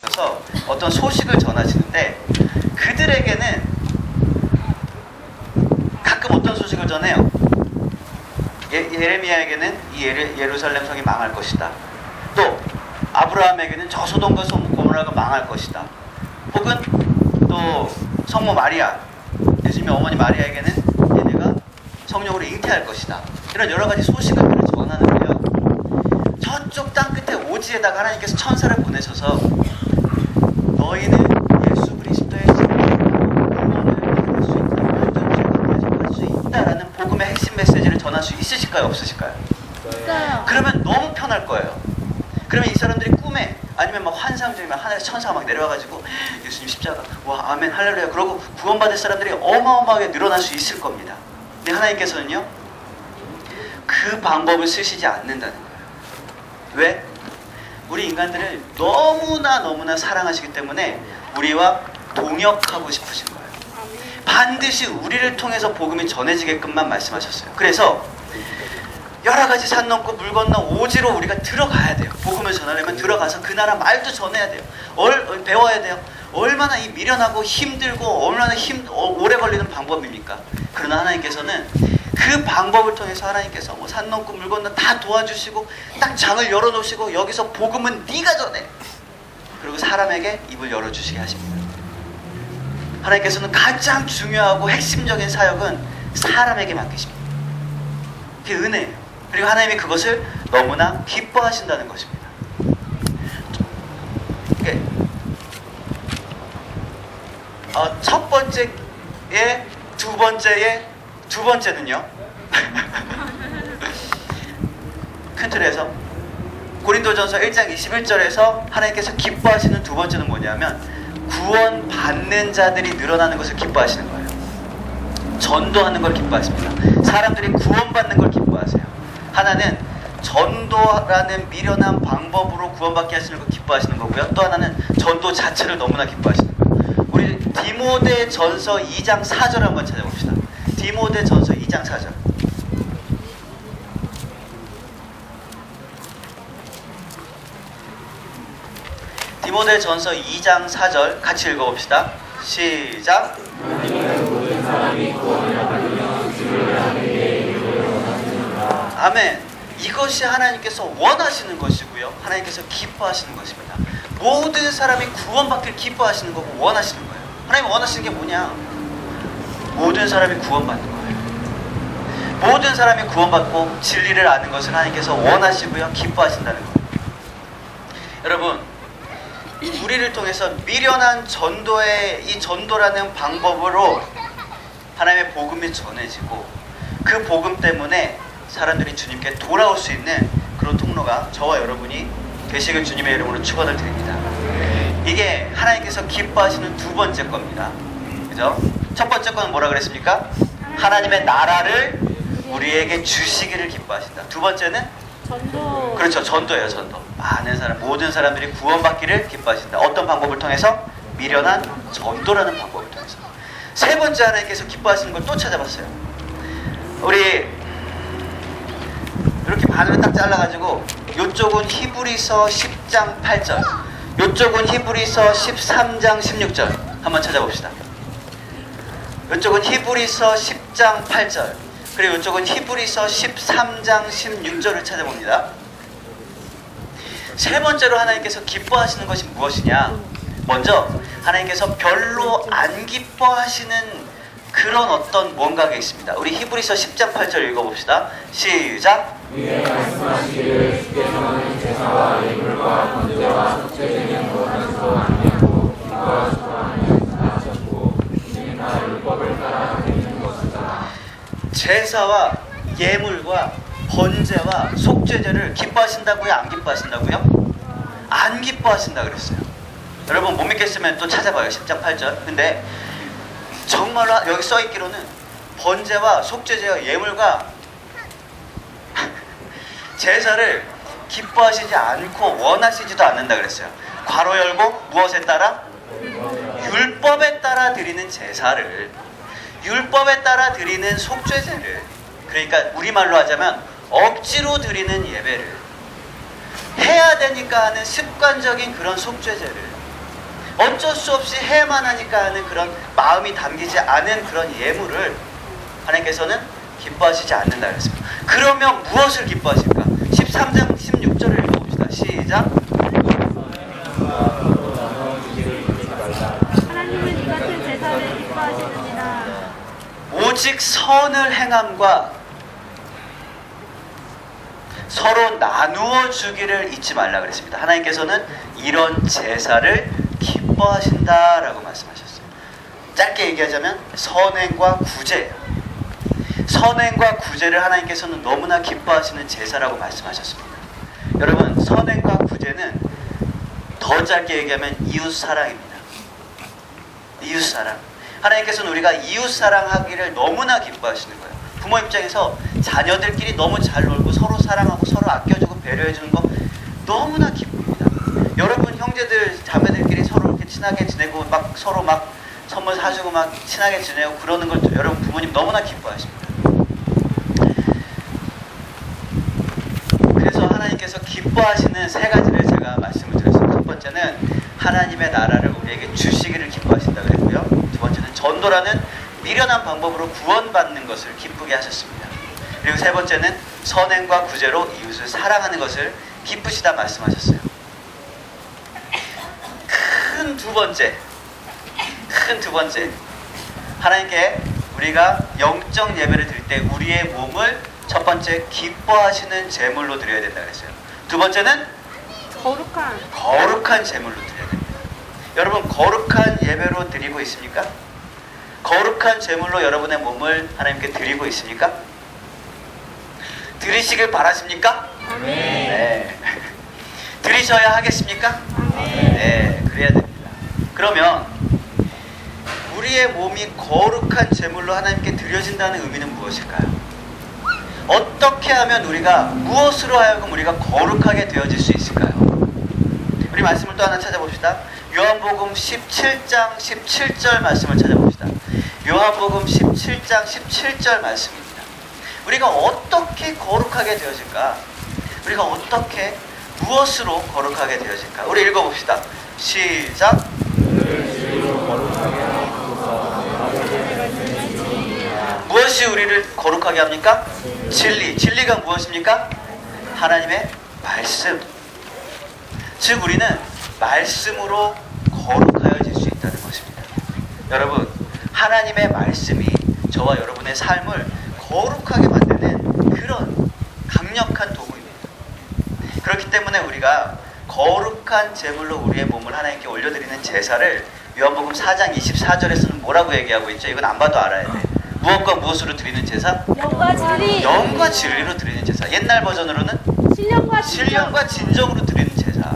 그래서 어떤 소식을 전하시는데 그들에게는 가끔 어떤 소식을 전해요. 예레미야에게는 이 예루살렘 성이 망할 것이다. 또 아브라함에게는 저 소돔과 고모라가 망할 것이다. 혹은 또 성모 마리아, 예수님의 어머니 마리아에게는 얘네가 성령으로 잉태할 것이다. 이런 여러 가지 소식을 전하는데요. 저쪽 땅 끝에 오지에다가 하나님께서 천사를 보내셔서 너희는 예수 그리스도의 구원을 받을 수 있다, 모든 죄가 해결할 수 있다라는 복음의 핵심 메시지를 전할 수 있으실까요, 없으실까요? 있어요. 그러면 너무 편할 거예요. 그러면 이 사람들이 꿈에 아니면 막 환상 중이면 하늘에서 천사가 막 내려와가지고 예수님 십자가, 와 아멘 할렐루야 그러고 구원받을 사람들이 어마어마하게 늘어날 수 있을 겁니다. 근데 하나님께서는요 그 방법을 쓰시지 않는다는 거예요. 왜? 우리 인간들을 너무나 사랑하시기 때문에 우리와 동역하고 싶으신 거예요. 반드시 우리를 통해서 복음이 전해지게끔만 말씀하셨어요. 그래서 여러 가지 산 넘고 물 건너 오지로 우리가 들어가야 돼요. 복음을 전하려면 들어가서 그 나라 말도 전해야 돼요. 배워야 돼요. 얼마나 이 미련하고 힘들고 얼마나 오래 걸리는 방법입니까? 그러나 하나님께서는 그 방법을 통해서 하나님께서 뭐 산 넘고 물 건너 다 도와주시고 딱 장을 열어놓으시고 여기서 복음은 네가 전해. 그리고 사람에게 입을 열어주시게 하십니다. 하나님께서는 가장 중요하고 핵심적인 사역은 사람에게 맡기십니다. 그게 은혜예요. 그리고 하나님이 그것을 너무나 기뻐하신다는 것입니다. 첫 번째에 두 번째는요. 큰 틀에서 고린도전서 1장 21절에서 하나님께서 기뻐하시는 두 번째는 뭐냐면 구원받는 자들이 늘어나는 것을 기뻐하시는 거예요. 전도하는 걸 기뻐하십니다. 사람들이 구원받는 걸 기뻐하세요. 하나는 전도라는 미련한 방법으로 구원받게 하시는 걸 기뻐하시는 거고요. 또 하나는 전도 자체를 너무나 기뻐하시는 거예요. 우리 디모데전서 2장 4절 한번 찾아봅시다. 디모데전서 2장 4절. 디모데전서 2장 4절 같이 읽어봅시다. 시작. 아멘. 이것이 하나님께서 원하시는 것이고요. 하나님께서 기뻐하시는 것입니다. 모든 사람이 구원받길 기뻐하시는 거고 원하시는 거예요. 하나님 원하시는 게 뭐냐? 모든 사람이 구원받는 거예요. 모든 사람이 구원받고 진리를 아는 것을 하나님께서 원하시고요. 기뻐하신다는 거예요. 여러분, 우리를 통해서 미련한 전도의 이 전도라는 방법으로 하나님의 복음이 전해지고 그 복음 때문에 사람들이 주님께 돌아올 수 있는 그런 통로가 저와 여러분이 되시길 주님의 이름으로 축원을 드립니다. 이게 하나님께서 기뻐하시는 두 번째 겁니다. 그죠? 첫 번째 거는 뭐라 그랬습니까? 하나님의 나라를 우리에게 주시기를 기뻐하신다. 두 번째는 전도. 그렇죠. 전도예요. 전도. 많은 사람, 모든 사람들이 구원받기를 기뻐하신다. 어떤 방법을 통해서? 미련한 전도라는 방법을 통해서. 세 번째 하나님께서 기뻐하시는 걸 또 찾아봤어요. 우리 이렇게 반을 딱 잘라가지고 요쪽은 히브리서 10장 8절, 요쪽은 히브리서 13장 16절 한번 찾아봅시다. 요쪽은 히브리서 10장 8절, 그리고 이쪽은 히브리서 13장 16절을 찾아봅니다. 세 번째로 하나님께서 기뻐하시는 것이 무엇이냐? 먼저 하나님께서 별로 안 기뻐하시는 그런 어떤 뭔가가 있습니다. 우리 히브리서 10장 8절 읽어봅시다. 시작. 위에 말씀하시기를 주께 전하는 제사와 예물과 번제와 속죄제는 원하지도 아니하고 기뻐하지도 아니하셨고 이는 다 율법을 따라 드리는 것이다. 제사와 예물과 번제와 속죄제를 기뻐하신다고요? 안 기뻐하신다고요? 안 기뻐하신다 그랬어요. 여러분 못 믿겠으면 또 찾아봐요. 10장 8절. 근데 정말로 여기 써있기로는 번제와 속죄제와 예물과 제사를 기뻐하시지 않고 원하시지도 않는다 그랬어요. 괄호 열고 무엇에 따라? 율법에 따라 드리는 제사를, 율법에 따라 드리는 속죄제를, 그러니까 우리말로 하자면 억지로 드리는 예배를, 해야 되니까 하는 습관적인 그런 속죄제를 어쩔 수 없이 해야만 하니까 하는 그런 마음이 담기지 않은 그런 예물을 하나님께서는 기뻐하시지 않는다 그랬습니다. 그러면 무엇을 기뻐하실까? 13장 16절을 읽어봅시다. 시작. 하나님은 이 같은 제사를 기뻐하시느니라. 오직 선을 행함과 서로 나누어 주기를 잊지 말라 그랬습니다. 하나님께서는 이런 제사를 기뻐하신다라고 말씀하셨어요. 짧게 얘기하자면 선행과 구제예요. 선행과 구제를 하나님께서는 너무나 기뻐하시는 제사라고 말씀하셨습니다. 여러분, 선행과 구제는 더 짧게 얘기하면 이웃 사랑입니다. 이웃 사랑. 하나님께서는 우리가 이웃 사랑하기를 너무나 기뻐하시는 거예요. 부모 입장에서 자녀들끼리 너무 잘 놀고 서로 사랑하고 서로 아껴주고 배려해주는 거 너무나 기쁩니다. 여러분, 형제들 자매들끼리 서로 이렇게 친하게 지내고 막 서로 막 선물 사주고 막 친하게 지내고 그러는 걸 여러분 부모님 너무나 기뻐하십니다. 그래서 하나님께서 기뻐하시는 세 가지를 제가 말씀을 드렸습니다. 첫 번째는 하나님의 나라를 우리에게 주시기를 기뻐하신다 그랬고요. 두 번째는 전도라는 미련한 방법으로 구원받는 것을 기쁘게 하셨습니다. 그리고 세 번째는 선행과 구제로 이웃을 사랑하는 것을 기쁘시다 말씀하셨어요. 큰 두 번째, 하나님께 우리가 영적 예배를 드릴 때 우리의 몸을 첫 번째 기뻐하시는 제물로 드려야 된다 그랬어요. 두 번째는 거룩한 제물로 드려야 됩니다. 여러분, 거룩한 예배로 드리고 있습니까? 거룩한 제물로 여러분의 몸을 하나님께 드리고 있습니까? 드리시길 바라십니까? 네. 드리셔야 하겠습니까? 네, 그래야 됩니다. 그러면 우리의 몸이 거룩한 제물로 하나님께 드려진다는 의미는 무엇일까요? 어떻게 하면 우리가 무엇으로 하여금 우리가 거룩하게 되어질 수 있을까요? 우리 말씀을 또 하나 찾아봅시다. 요한복음 17장 17절 말씀을 찾아봅시다. 요한복음 17장 17절 말씀입니다. 우리가 어떻게 거룩하게 되어질까? 우리가 어떻게 무엇으로 거룩하게 되어질까? 우리 읽어봅시다. 시작. 무엇이 우리를 거룩하게 합니까? 진리. 진리가 무엇입니까? 하나님의 말씀. 즉 우리는 말씀으로 거룩하여질 수 있다는 것입니다. 여러분, 하나님의 말씀이 저와 여러분의 삶을 거룩하게 만드는 그런 강력한 도구입니다. 그렇기 때문에 우리가 거룩한 제물로 우리의 몸을 하나님께 올려드리는 제사를 요한복음 4장 24절에서는 뭐라고 얘기하고 있죠? 이건 안 봐도 알아야 돼. 무엇과 무엇으로 드리는 제사? 영과 진리. 영과 진리로 드리는 제사. 옛날 버전으로는 신령과 진정으로 드리는 제사.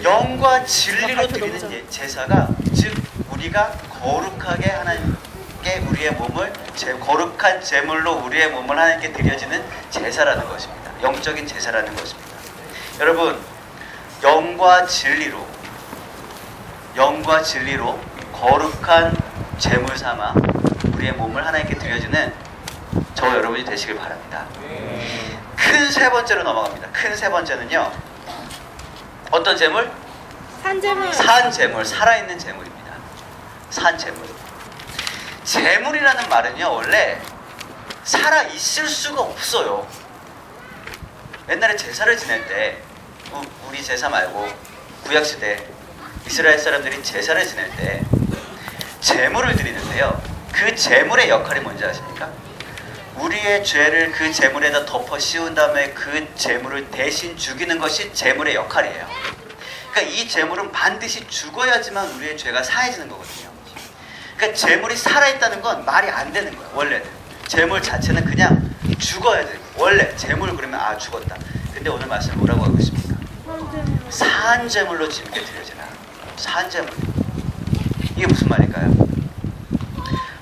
영과 진리로 드리는 제사가 즉 우리가 거룩하게 하나님께 우리의 몸을 거룩한 제물로 우리의 몸을 하나님께 드려지는 제사라는 것입니다. 영적인 제사라는 것입니다. 여러분, 영과 진리로 거룩한 제물 삼아 우리의 몸을 하나님께 드려지는 저와 여러분이 되시길 바랍니다. 큰 세 번째로 넘어갑니다. 큰 세 번째는요, 어떤 제물? 산 제물, 살아있는 제물입니다. 산 제물. 제물이라는 말은요, 원래 살아있을 수가 없어요. 옛날에 제사를 지낼 때, 우리 제사 말고 구약시대 이스라엘 사람들이 제사를 지낼 때 제물을 드리는데요, 그 제물의 역할이 뭔지 아십니까? 우리의 죄를 그 제물에다 덮어 씌운 다음에 그 제물을 대신 죽이는 것이 제물의 역할이에요. 그러니까 이 제물은 반드시 죽어야지만 우리의 죄가 사해지는 거거든요. 그러니까 제물이 살아있다는 건 말이 안 되는 거예요. 원래는 제물 자체는 그냥 죽어야 돼요. 원래 제물 그러면 아 죽었다. 근데 오늘 말씀 뭐라고 하고 있습니까? 산 제물로 주님께 드려지라. 산 제물. 이게 무슨 말일까요?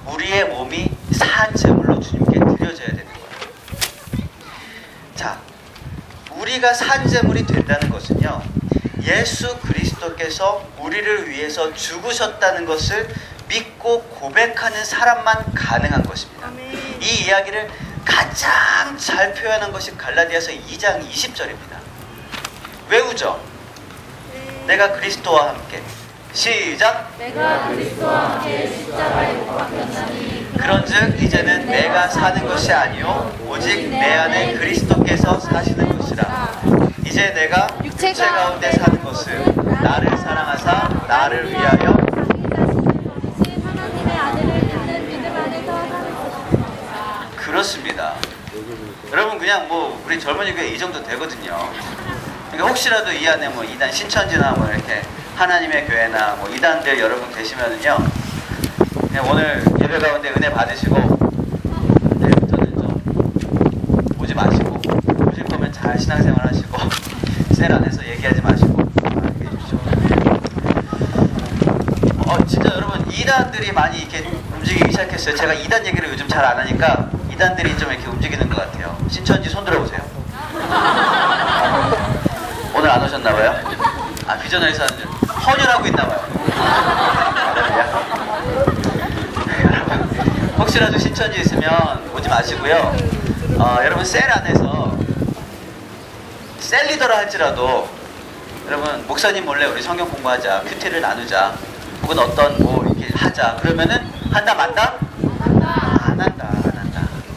우리의 몸이 산 제물로 주님께 드려져야 되는 거예요. 자, 우리가 산 제물이 된다는 것은요, 예수 그리스도께서 우리를 위해서 죽으셨다는 것을 믿고 고백하는 사람만 가능한 것입니다. 이 이야기를 가장 잘 표현한 것이 갈라디아서 2장 20절입니다. 외우죠? 내가 그리스도와 함께. 시작. 내가 그리스도와 함께 십자가에 못 박혔나니 그런즉 이제는 내가 사는 것이 아니요 오직 내 안에 그리스도께서 사시는 것이라. 이제 내가 육체 가운데 사는 것은 나를 사랑하사 나를 위하여 자기 자신을 버리신 하나님의 아들을 믿는 믿음 안에서 사는 것입니다. 그렇습니다. 여러분 그냥 뭐 우리 젊은이 교회 이 정도 되거든요. 그러니까 혹시라도 이 안에 뭐 이단 신천지나 뭐 이렇게 하나님의 교회나 뭐 이단들 여러분 계시면은요, 그냥 오늘 예배 가운데 은혜 받으시고 내일부터는 좀 오지 마시고, 오실 거면 잘 신앙생활 하시고 셀 안에서 얘기하지 마시고 얘기해 주십시오. 진짜 여러분 이단들이 많이 이렇게 움직이기 시작했어요. 제가 이단 얘기를 요즘 잘 안 하니까 이단들이 좀 이렇게 움직이는 것 같아요. 신천지 손 들어보세요. 오늘 안 오셨나봐요? 아, 비전에서 헌혈하고 있나봐요. 여러분, 혹시라도 신천지 있으면 오지 마시고요. 여러분 셀 안에서 셀 리더라 할지라도 여러분 목사님 몰래 우리 성경 공부하자, 큐티를 나누자, 혹은 어떤 뭐 이렇게 하자. 그러면은 한다 만다? 안 한다.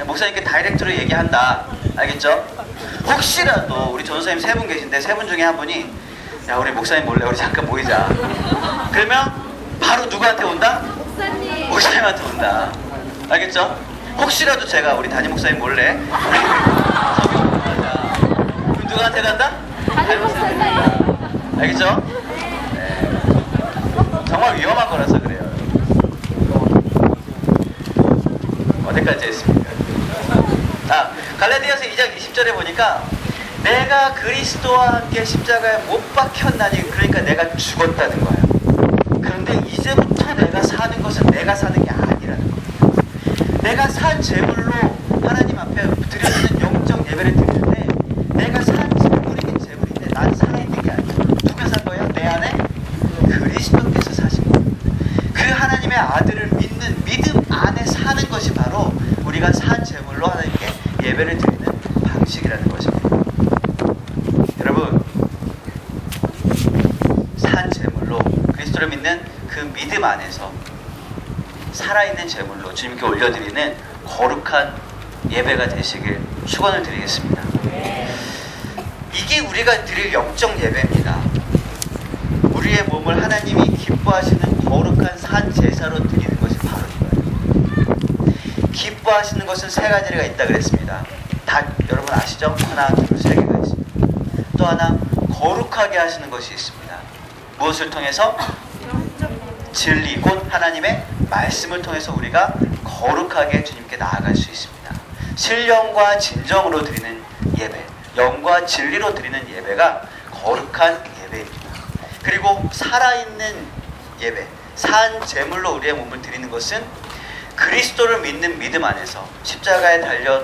목사님께 다이렉트로 얘기한다. 알겠죠? 혹시라도 우리 전도사님 세 분 계신데 세 분 중에 한 분이 야 우리 목사님 몰래 우리 잠깐 모이자. 그러면 바로 누구한테 온다? 목사님. 목사님한테 온다. 알겠죠? 혹시라도 제가 우리 담임 목사님 몰래 성경 공부하자. 그럼 누구한테 간다? 담임 목사님. 알겠죠? 네. 정말 위험한 거라서 그래요. 어디까지 했습니까? 갈라디아서 2장 20절에 보니까 내가 그리스도와 함께 십자가에 못 박혔나니, 그러니까 내가 죽었다는 거예요. 그런데 이제부터 내가 사는 것은 내가 사는 게 아니라는 겁니다. 내가 산 제물로 하나님 앞에 드려지는 영적 예배를 드리는데 내가 산 제물인데 난 살아있는 게 아니야. 누가 산 거야? 내 안에 그리스도께서 사신 거예요. 그 하나님의 아들을 믿는 믿음 안에 사는 것이 바로 우리가 산 제물로 하나님께 예배를 드리는 방식이라는 것입니다. 여러분, 산 제물로 그리스도를 믿는 그 믿음 안에서 살아있는 제물로 주님께 올려드리는 거룩한 예배가 되시길 축원을 드리겠습니다. 이게 우리가 드릴 영적 예배입니다. 우리의 몸을 하나님이 기뻐하시는 거룩한 산 제사로 드리는 것이 바로 이거예요. 기뻐하시는 것은 세 가지가 있다 그랬습니다. 다 여러분 아시죠? 하나, 둘, 세 개가 있습니다. 또 하나, 거룩하게 하시는 것이 있습니다. 무엇을 통해서? 진리, 곧 하나님의 말씀을 통해서 우리가 거룩하게 주님께 나아갈 수 있습니다. 신령과 진정으로 드리는 예배, 영과 진리로 드리는 예배가 거룩한 예배입니다. 그리고 살아있는 예배, 산 제물로 우리의 몸을 드리는 것은 그리스도를 믿는 믿음 안에서 십자가에 달려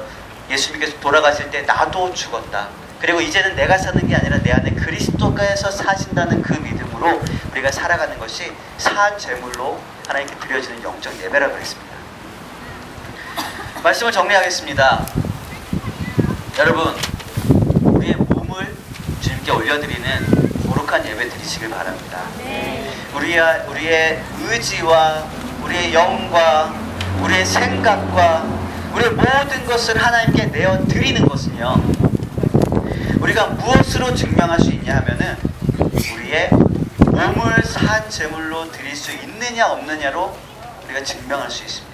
예수님께서 돌아가실 때 나도 죽었다. 그리고 이제는 내가 사는 게 아니라 내 안에 그리스도께서 사신다는 그 믿음으로 우리가 살아가는 것이 산 제물로 하나님께 드려지는 영적 예배라고 했습니다. 말씀을 정리하겠습니다. 여러분, 우리의 몸을 주님께 올려드리는 거룩한 예배 드리시길 바랍니다. 우리의 의지와 우리의 영과 우리의 생각과 우리의 모든 것을 하나님께 내어 드리는 것은요, 우리가 무엇으로 증명할 수 있냐 하면은 우리의 몸을 산 제물로 드릴 수 있느냐 없느냐로 우리가 증명할 수 있습니다.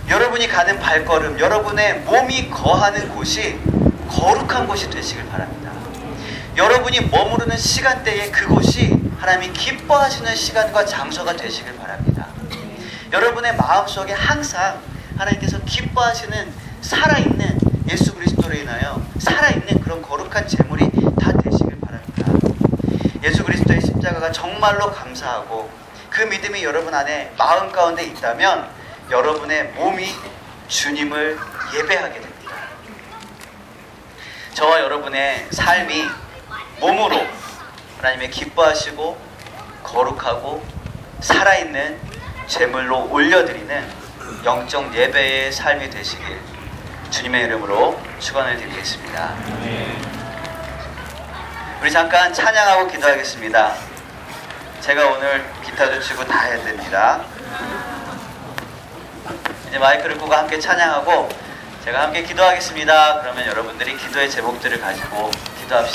여러분이 가는 발걸음, 여러분의 몸이 거하는 곳이 거룩한 곳이 되시길 바랍니다. 여러분이 머무르는 시간대에 그곳이 하나님이 기뻐하시는 시간과 장소가 되시길 바랍니다. 여러분의 마음속에 항상 하나님께서 기뻐하시는 살아있는 예수 그리스도로 인하여 살아있는 그런 거룩한 제물이 다 되시길 바랍니다. 예수 그리스도의 십자가가 정말로 감사하고 그 믿음이 여러분 안에 마음 가운데 있다면 여러분의 몸이 주님을 예배하게 됩니다. 저와 여러분의 삶이 몸으로 하나님의 기뻐하시고 거룩하고 살아있는 제물로 올려드리는 영적 예배의 삶이 되시길 주님의 이름으로 축원을 드리겠습니다. 우리 잠깐 찬양하고 기도하겠습니다. 제가 오늘 기타도 치고 다 해야 됩니다. 이제 마이크를 끄고 함께 찬양하고 제가 함께 기도하겠습니다. 그러면 여러분들이 기도의 제목들을 가지고 기도합시다.